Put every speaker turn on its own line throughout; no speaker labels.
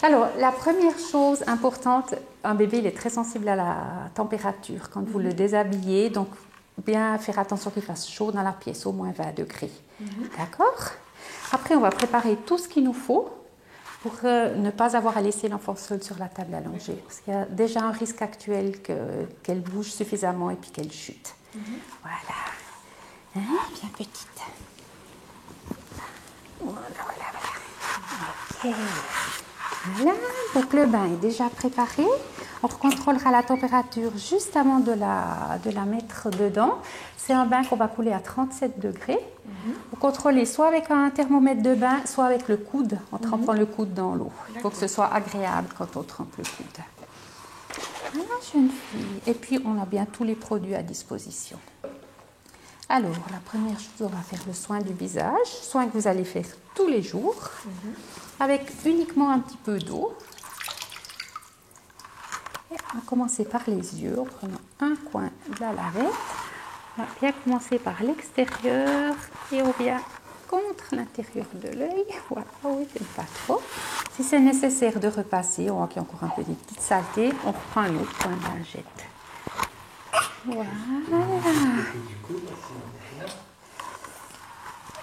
Alors, la première chose importante, un bébé, il est très sensible à la température quand vous le déshabillez. Donc, bien faire attention qu'il fasse chaud dans la pièce, au moins 20 degrés. D'accord? Après, on va préparer tout ce qu'il nous faut pour ne pas avoir à laisser l'enfant seul sur la table allongée. Parce qu'il y a déjà un risque actuel qu'elle bouge suffisamment et puis qu'elle chute. Voilà. Hein, bien petite. Voilà. Ok. Voilà, donc le bain est déjà préparé. On contrôlera la température juste avant de la mettre dedans. C'est un bain qu'on va couler à 37 degrés. Vous contrôlez soit avec un thermomètre de bain, soit avec le coude, en trempant le coude dans l'eau. Il faut que ce soit agréable quand on trempe le coude. Voilà, jeune fille. Et puis, on a bien tous les produits à disposition. Alors, la première chose, on va faire le soin du visage, soin que vous allez faire tous les jours, avec uniquement un petit peu d'eau. Et on va commencer par les yeux, en prenant un coin de la lavette. On va bien commencer par l'extérieur et on vient contre l'intérieur de l'œil. Voilà, oui, j'aime pas trop. Si c'est nécessaire de repasser, on voit qu'il y a encore un peu des petites saletés, on reprend un autre coin de lingette. Voilà.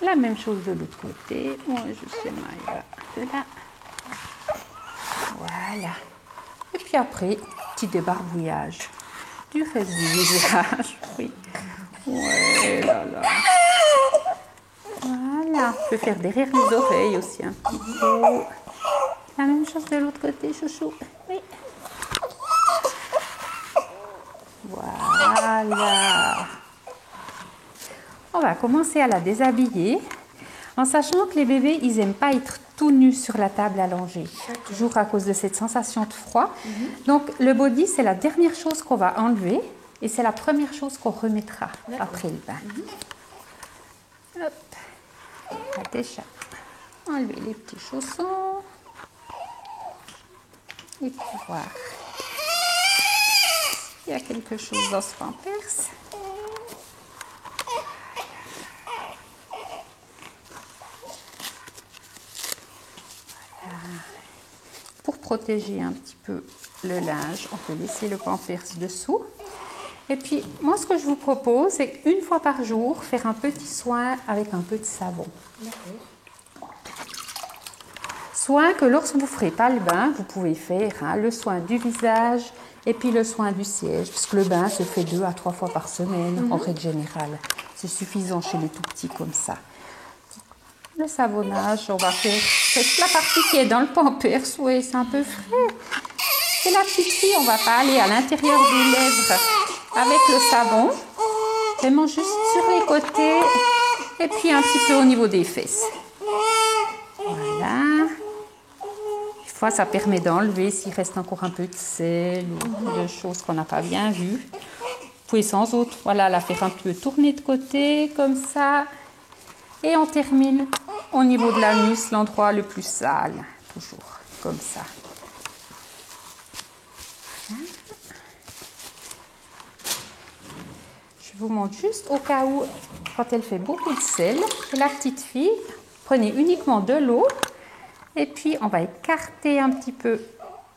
La même chose de l'autre côté. Moi, je sais de là. Voilà. Et puis après, petit débarbouillage du reste du visage. Oui. Ouais, là, là. Voilà. On peut faire derrière les oreilles aussi un petit peu. La même chose de l'autre côté, chouchou. Oui. Voilà. On va commencer à la déshabiller en sachant que les bébés, ils n'aiment pas être tout nus sur la table allongée, toujours à cause de cette sensation de froid. Donc le body, c'est la dernière chose qu'on va enlever et c'est la première chose qu'on remettra après le bain. Hop, on va déjà enlever les petits chaussons et puis voir s'il y a quelque chose dans ce pampers. Pour protéger un petit peu le linge, on peut laisser le pampers dessous. Et puis, moi, ce que je vous propose, c'est qu'une fois par jour, faire un petit soin avec un peu de savon. Soin que lorsque vous ne ferez pas le bain, vous pouvez faire le soin du visage et puis le soin du siège, parce que le bain se fait 2 à 3 fois par semaine, en règle générale. C'est suffisant chez les tout petits comme ça. Le savonnage, on va faire la partie qui est dans le pampers. Oui, c'est un peu frais. C'est la petite fille, on ne va pas aller à l'intérieur des lèvres avec le savon. Vraiment juste sur les côtés et puis un petit peu au niveau des fesses. Voilà. Une fois, ça permet d'enlever s'il reste encore un peu de sel ou de choses qu'on n'a pas bien vues. Vous pouvez sans autre, voilà, la faire un peu tourner de côté comme ça. Et on termine au niveau de l'anus, l'endroit le plus sale, toujours comme ça. Je vous montre juste au cas où, quand elle fait beaucoup de sel, la petite fille, prenez uniquement de l'eau et puis on va écarter un petit peu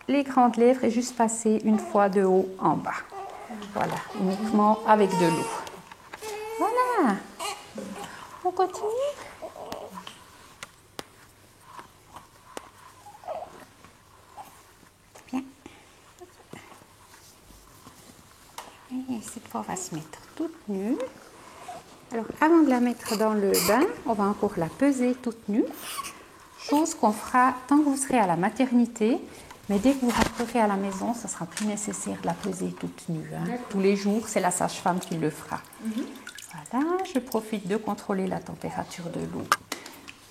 les grandes lèvres et juste passer une fois de haut en bas. Voilà, uniquement avec de l'eau. Voilà. On continue. Bien. Et cette fois, on va se mettre toute nue. Alors, avant de la mettre dans le bain, on va encore la peser toute nue. Chose qu'on fera tant que vous serez à la maternité. Mais dès que vous rentrerez à la maison, ça sera plus nécessaire de la peser toute nue. Tous les jours, c'est la sage-femme qui le fera. Voilà, je profite de contrôler la température de l'eau.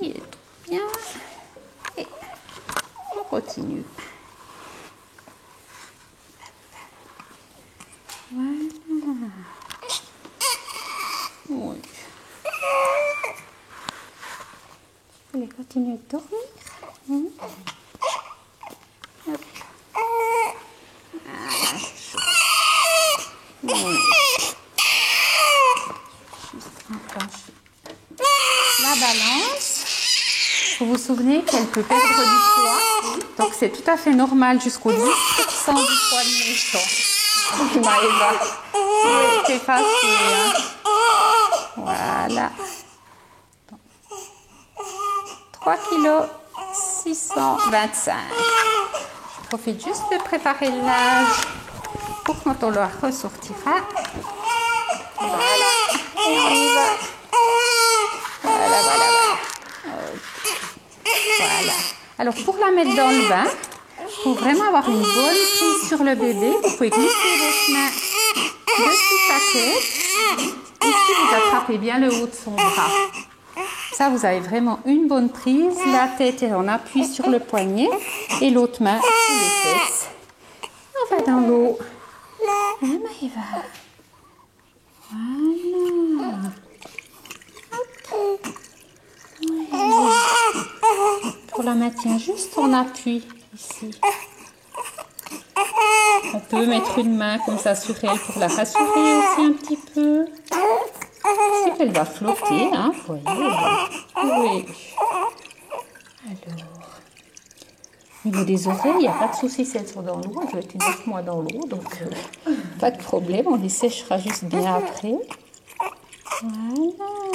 Il est tout bien. Et on continue. Voilà. Oui. Vous voulez continuer de dormir? Hop. Ah, chaud. Oui. La balance, vous vous souvenez qu'elle peut perdre du poids Donc c'est tout à fait normal jusqu'au 10% du poids de mouton. Maëva, c'est facile. Hein? Voilà. 3 kg 625. Je profite juste de préparer le linge pour quand on le ressortira. Voilà. Et on y va. Voilà, voilà, voilà. Voilà. Alors pour la mettre dans le bain, pour vraiment avoir une bonne prise sur le bébé, vous pouvez glisser votre main dessus sa tête et si vous attrapez bien le haut de son bras. Ça, vous avez vraiment une bonne prise. La tête est en appui sur le poignet et l'autre main sous les fesses. On va dans l'eau. Hein, Maëva? Voilà. Hop. Ouais. Pour la maintien juste en appui ici. On peut mettre une main comme ça sur elle pour la rassurer aussi un petit peu. C'est qu'elle va flotter, hein, vous voyez. Oui. Alors, au niveau des oreilles, il n'y a pas de souci si elles sont dans l'eau. Je vais être 9 mois dans l'eau, donc pas de problème. On les séchera juste bien après. Voilà.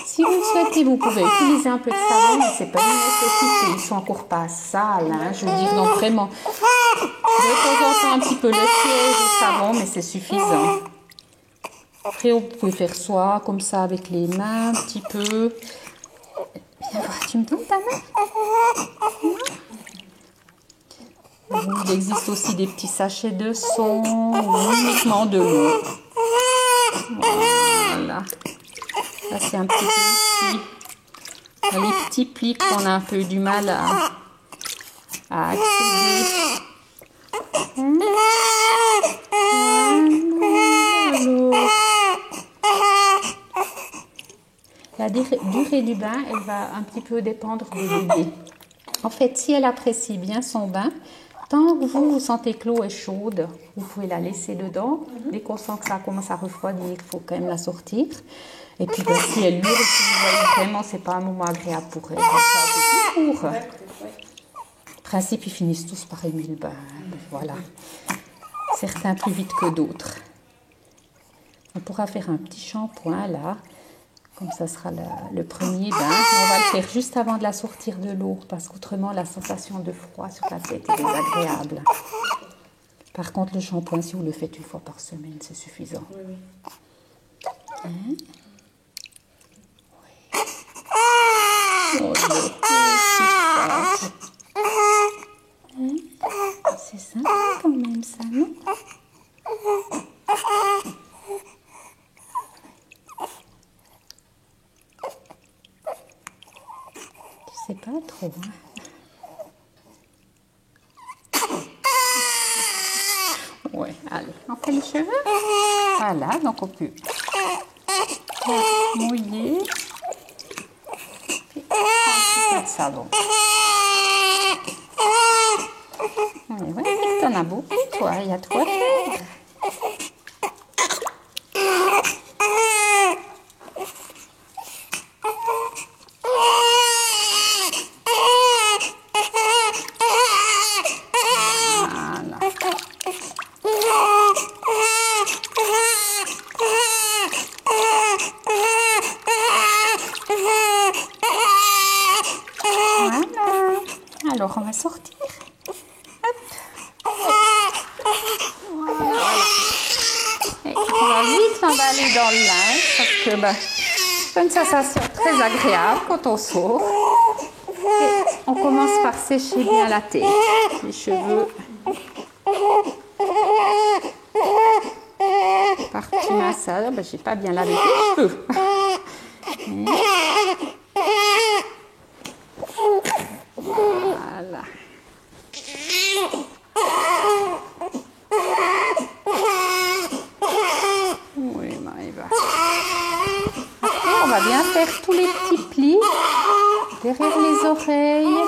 Si vous le souhaitez, vous pouvez utiliser un peu de savon, mais ce n'est pas une nécessité. Ils ne sont encore pas sales, hein, je veux dire, donc vraiment. De temps en temps, un petit peu le siège au savon, mais c'est suffisant. Après, vous pouvez faire soit comme ça avec les mains, un petit peu. Viens voir, tu me donnes ta main? Il existe aussi des petits sachets de son, ou uniquement de l'eau. Voilà. Ça, c'est un petit peu ici. Les petits plis qu'on a un peu du mal à accéder. La durée du bain, elle va un petit peu dépendre du bébé. En fait, si elle apprécie bien son bain, tant que vous sentez que l'eau est chaude, vous pouvez la laisser dedans. Dès qu'on sent que ça commence à refroidir, il faut quand même la sortir. Et puis si elle hurle, si vous voyez vraiment, c'est pas un moment agréable pour elle. C'est un peu plus court. En principe, ils finissent tous par aimer le bain. Voilà. Certains plus vite que d'autres. On pourra faire un petit shampoing là. Comme ça sera le premier bain. On va le faire juste avant de la sortir de l'eau. Parce qu'autrement, la sensation de froid sur la tête est désagréable. Par contre, le shampoing, si vous le faites une fois par semaine, c'est suffisant. Oui. Hein? Oui. C'est sympa quand même ça, non? Je sais pas trop. Ouais, allez, on fait les cheveux. Voilà, donc on peut mouiller. Puis un petit peu de savon. Allez, ouais, t'en as beaucoup, toi, il y a de quoi faire. Alors, on va sortir. Hop. Voilà. Et on va vite l'emballer dans le linge parce que c'est une sensation très agréable quand on sort. Et on commence par sécher bien la tête, les cheveux. Par petit massage. J'ai pas bien lavé les cheveux. Voilà. Oui, Maëva. Après, on va bien faire tous les petits plis derrière les oreilles,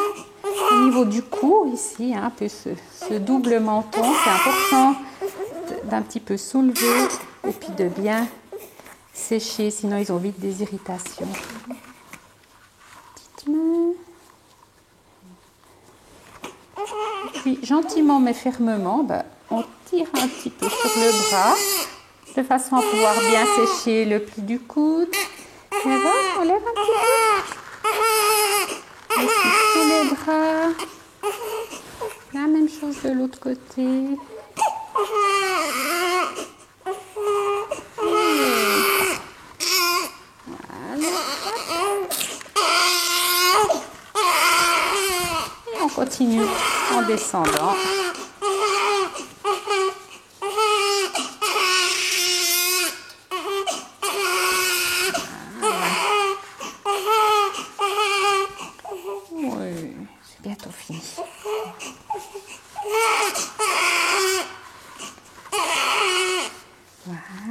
au niveau du cou, ici, un peu ce double menton. C'est important d'un petit peu soulever et puis de bien sécher, sinon ils ont vite des irritations. Petite main. Puis gentiment mais fermement, on tire un petit peu sur le bras de façon à pouvoir bien sécher le pli du coude. Et voilà, on lève un petit peu. Et sur les bras. La même chose de l'autre côté. Et on continue en descendant. Oui, c'est bientôt fini.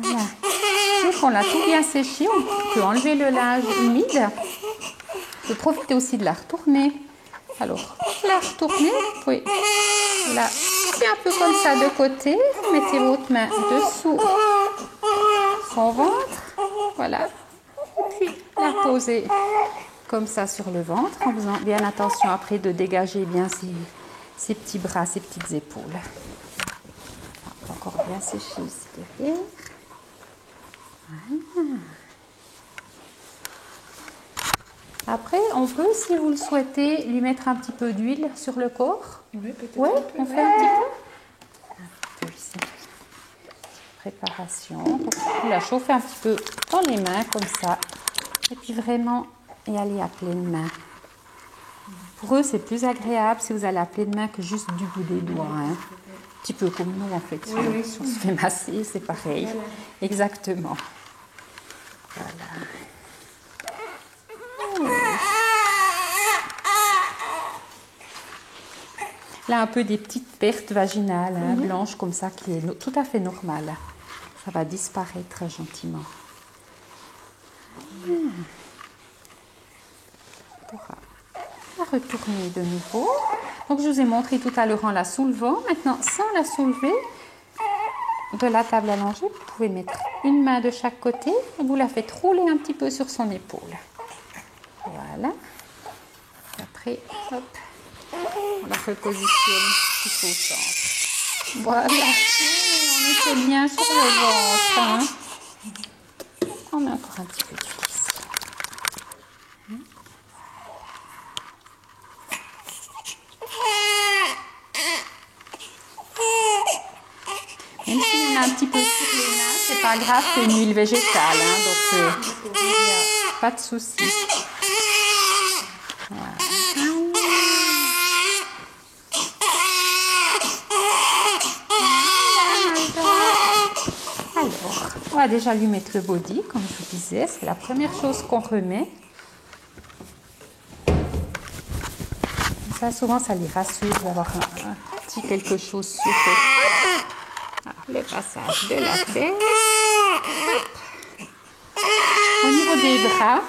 Voilà. Donc on l'a tout bien séché, on peut enlever le linge humide. On peut profiter aussi de la retourner. Alors, la retourner, vous pouvez la faire un peu comme ça de côté. Vous mettez votre main dessous son ventre. Voilà. Puis la poser comme ça sur le ventre en faisant bien attention après de dégager bien ses petits bras, ses petites épaules. On va encore bien sécher ici derrière. Voilà. Après, on peut, si vous le souhaitez, lui mettre un petit peu d'huile sur le corps.
Oui, peut-être.
Oui, on fait un petit peu. Un peu ici. Préparation. Vous la chauffez un petit peu dans les mains, comme ça. Et puis vraiment, y aller à pleine main. Pour eux, c'est plus agréable si vous allez à pleine main que juste du bout des doigts. Hein. Un petit peu comme nous, en fait.
Oui.
Si on se fait masser, c'est pareil.
Voilà.
Exactement. Voilà. Là, un peu des petites pertes vaginales, hein, blanches comme ça, qui est tout à fait normal. Ça va disparaître gentiment. On pourra la retourner de nouveau. Donc, je vous ai montré tout à l'heure en la soulevant. Maintenant, sans la soulever, de la table allongée, vous pouvez mettre une main de chaque côté et vous la faites rouler un petit peu sur son épaule. Voilà. Après, hop. On la repositionne tout au centre. Voilà. On était bien sur le ventre. Hein. On met encore un petit peu d'huile ici. Même s'il y en a un petit peu sur les mains, c'est pas grave, c'est une huile végétale. Hein, donc, il n'y a pas de souci. Voilà. Alors, on va déjà lui mettre le body, comme je vous disais, c'est la première chose qu'on remet. Ça, souvent, ça les rassure d'avoir un petit quelque chose sur eux. Alors, le passage de la tête. Au niveau des bras,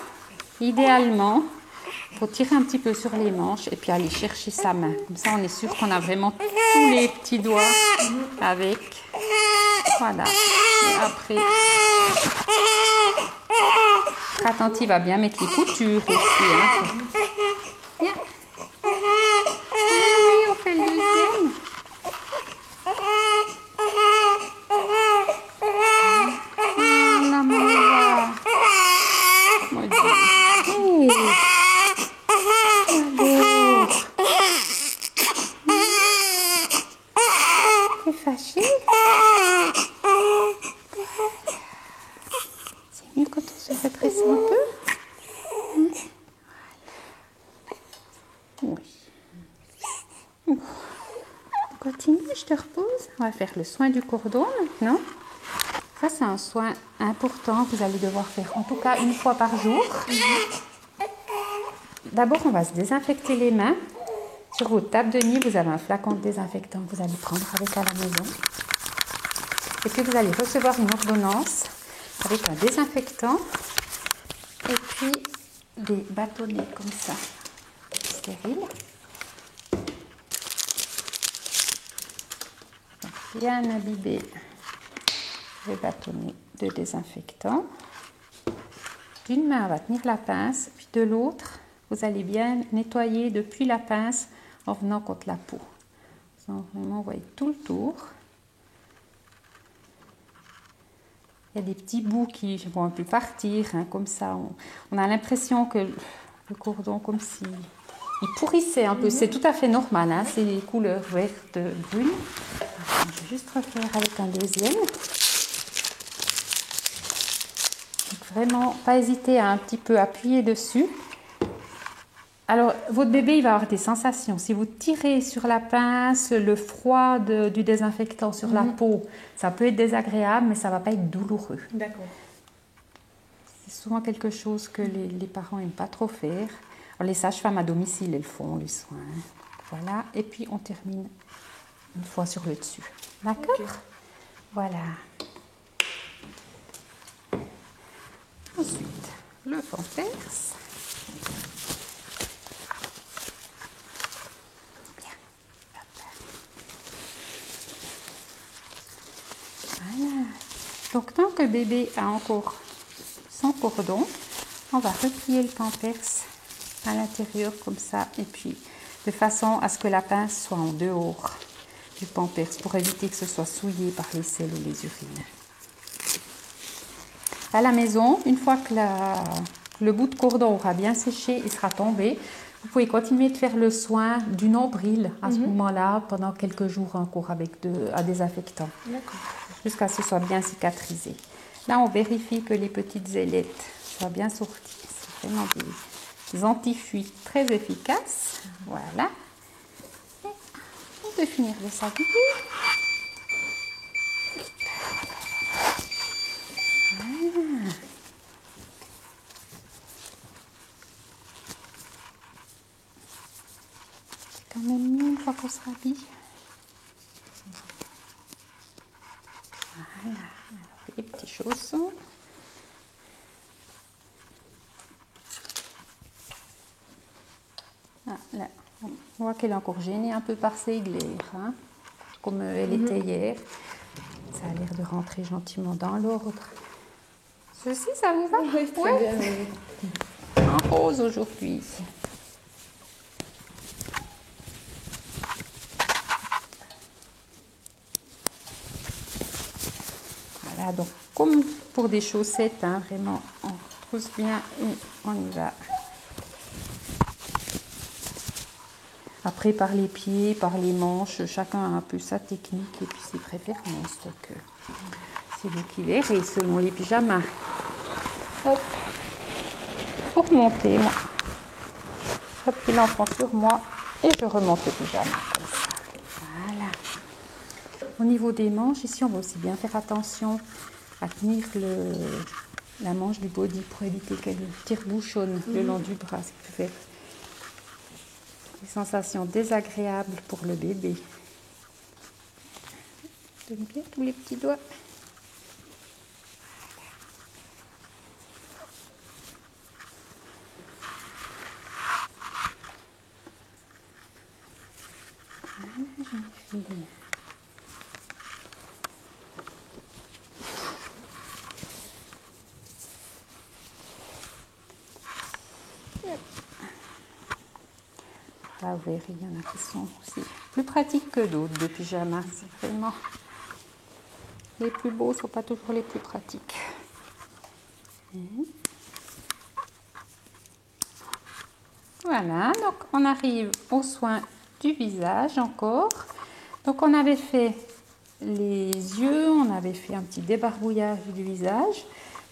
idéalement, il faut tirer un petit peu sur les manches et puis aller chercher sa main. Comme ça, on est sûr qu'on a vraiment tous les petits doigts avec. Voilà. Et après, être attentive à bien mettre les coutures aussi. Hein. Bien. Oui, on fait le deuxième. Voilà, mon gars. Mon Dieu. Hey. Alors. T'es fâché? C'est mieux quand on se redresse un peu. Oui. On continue, je te repose. On va faire le soin du cordon maintenant. Ça, c'est un soin important que vous allez devoir faire en tout cas une fois par jour. D'abord, on va se désinfecter les mains. Sur votre table de nuit, vous avez un flacon de désinfectant que vous allez prendre avec à la maison. Et puis, vous allez recevoir une ordonnance avec un désinfectant et puis des bâtonnets comme ça, stériles. Donc, bien imbiber les bâtonnets de désinfectant. D'une main, on va tenir la pince, puis de l'autre, vous allez bien nettoyer depuis la pince en venant contre la peau. Donc, vraiment, vous voyez tout le tour. Il y a des petits bouts qui vont un peu partir, hein, comme ça. On a l'impression que le cordon, comme si il pourrissait un peu. C'est tout à fait normal, hein, c'est des couleurs vertes, brunes. Je vais juste refaire avec un deuxième. Donc, vraiment, pas hésiter à un petit peu appuyer dessus. Alors, votre bébé, il va avoir des sensations. Si vous tirez sur la pince, le froid du désinfectant sur la peau, ça peut être désagréable, mais ça ne va pas être douloureux.
D'accord.
C'est souvent quelque chose que les parents n'aiment pas trop faire. Alors, les sages-femmes à domicile, elles font les soins. Voilà. Et puis, on termine une fois sur le dessus. D'accord? Okay. Voilà. Ensuite, le pampers. Voilà. Donc, tant que bébé a encore son cordon, on va replier le pampers à l'intérieur comme ça, et puis de façon à ce que la pince soit en dehors du pampers pour éviter que ce soit souillé par les selles ou les urines. À la maison, une fois que le bout de cordon aura bien séché et sera tombé, vous pouvez continuer de faire le soin du nombril à ce moment-là pendant quelques jours encore avec un désinfectant, jusqu'à ce que ce soit bien cicatrisé. Là, on vérifie que les petites ailettes soient bien sorties. C'est vraiment des anti-fuites très efficaces. Voilà. Et on peut finir de s'habiller. Voilà. C'est quand même mieux une fois qu'on se rhabille. Voilà. Alors, les petits chaussons. Ah, là, on voit qu'elle est encore gênée un peu par ses glaires, hein, comme elle était hier. Ça a l'air de rentrer gentiment dans l'ordre. Ceci, ça vous va?
Oui, très bien. Oui.
En rose aujourd'hui. Voilà, donc comme pour des chaussettes, hein, vraiment, on trousse bien et on y va. Après, par les pieds, par les manches, chacun a un peu sa technique et puis ses préférences. Donc, c'est vous qui verrez selon les pyjamas. Hop, pour monter, moi, j'appuie l'enfant sur moi et je remonte le pyjama comme ça. Voilà. Au niveau des manches, ici, on va aussi bien faire attention à tenir la manche du body pour éviter qu'elle tire-bouchonne le long du bras, ce qui peut faire des sensations désagréables pour le bébé. Donne bien tous les petits doigts. Là, vous verrez, il y en a qui sont aussi plus pratiques que d'autres de pyjamas. C'est vraiment les plus beaux ne sont pas toujours les plus pratiques. Voilà, donc on arrive aux soins du visage encore. Donc on avait fait les yeux, on avait fait un petit débarbouillage du visage.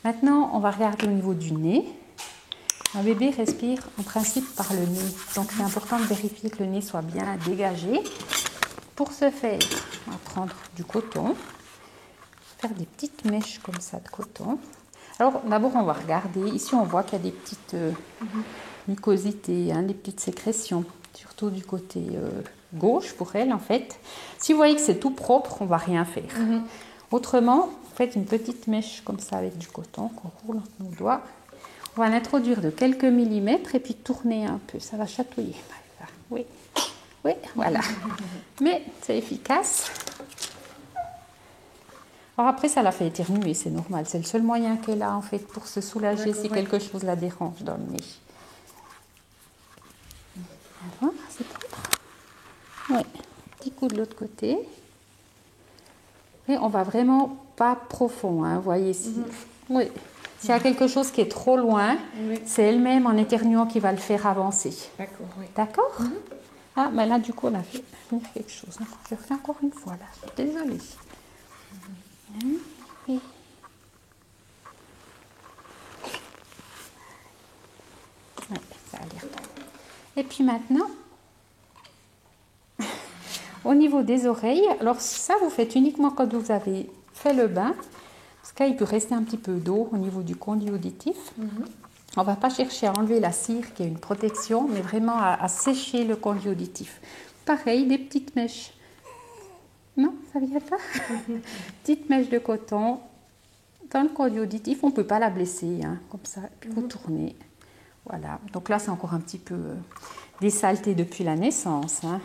Maintenant, on va regarder au niveau du nez. Un bébé respire en principe par le nez, donc c'est important de vérifier que le nez soit bien dégagé. Pour ce faire, on va prendre du coton, faire des petites mèches comme ça de coton. Alors d'abord on va regarder, ici on voit qu'il y a des petites mucosités, hein, des petites sécrétions, surtout du côté gauche pour elle en fait. Si vous voyez que c'est tout propre, on ne va rien faire. Autrement, faites une petite mèche comme ça avec du coton qu'on roule entre nos doigts. On va l'introduire de quelques millimètres et puis tourner un peu. Ça va chatouiller. Oui, oui, voilà. Mais c'est efficace. Alors après, ça la fait éternuer, c'est normal. C'est le seul moyen qu'elle a en fait pour se soulager si quelque chose la dérange dans le nez. Voilà, c'est propre. Oui, petit coup de l'autre côté. Et on va vraiment pas profond, hein, vous voyez ici. Oui. S'il y a quelque chose qui est trop loin, c'est elle-même en éternuant qui va le faire avancer.
D'accord, oui.
D'accord. Ah, mais là, du coup, on a fait quelque chose. Je refais encore une fois, là. Je suis désolée. Oui. Ouais, ça a l'air bon. Et puis maintenant, au niveau des oreilles, alors ça, vous faites uniquement quand vous avez fait le bain, parce qu'il peut rester un petit peu d'eau au niveau du conduit auditif. On ne va pas chercher à enlever la cire qui est une protection, mais vraiment à sécher le conduit auditif. Pareil, des petites mèches. Non, ça ne vient pas. Petites mèches de coton dans le conduit auditif. On ne peut pas la blesser, hein, comme ça. Puis vous tournez. Voilà. Donc là, c'est encore un petit peu des saletés depuis la naissance. Hein.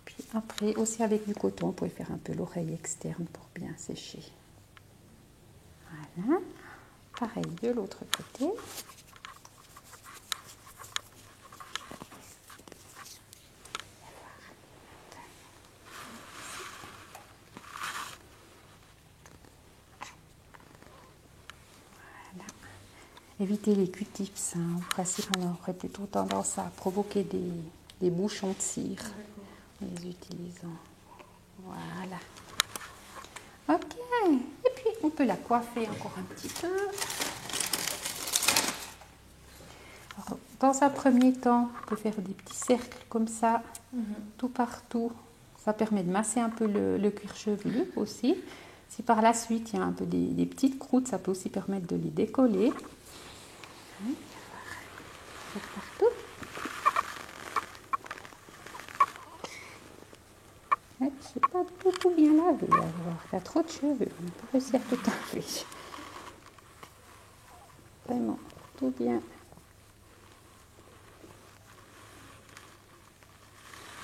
Puis après, aussi avec du coton, vous pouvez faire un peu l'oreille externe pour bien sécher. Voilà. Pareil de l'autre côté. Voilà. Évitez les Q-tips. Hein. En principe, on aurait plutôt tendance à provoquer des bouchons de cire en les utilisant. Voilà. Ok. Et puis, on peut la coiffer encore un petit peu. Alors, dans un premier temps, on peut faire des petits cercles comme ça, tout partout. Ça permet de masser un peu le cuir chevelu aussi. Si par la suite, il y a un peu des petites croûtes, ça peut aussi permettre de les décoller. Partout. Je ne sais pas tout bien laver. Il y a trop de cheveux. On ne peut pas réussir tout enlever. Vraiment, tout bien.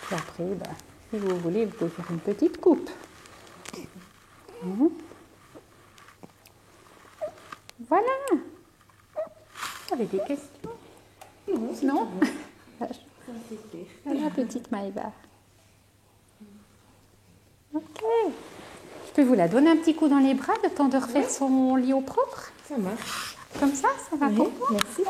Puis après, si vous voulez, vous pouvez faire une petite coupe. Voilà. Vous avez des questions? Non. Voilà, petite Maïba. Ok. Je peux vous la donner un petit coup dans les bras, le temps de refaire son lit au propre?
Ça marche.
Comme ça va pour vous?
Merci.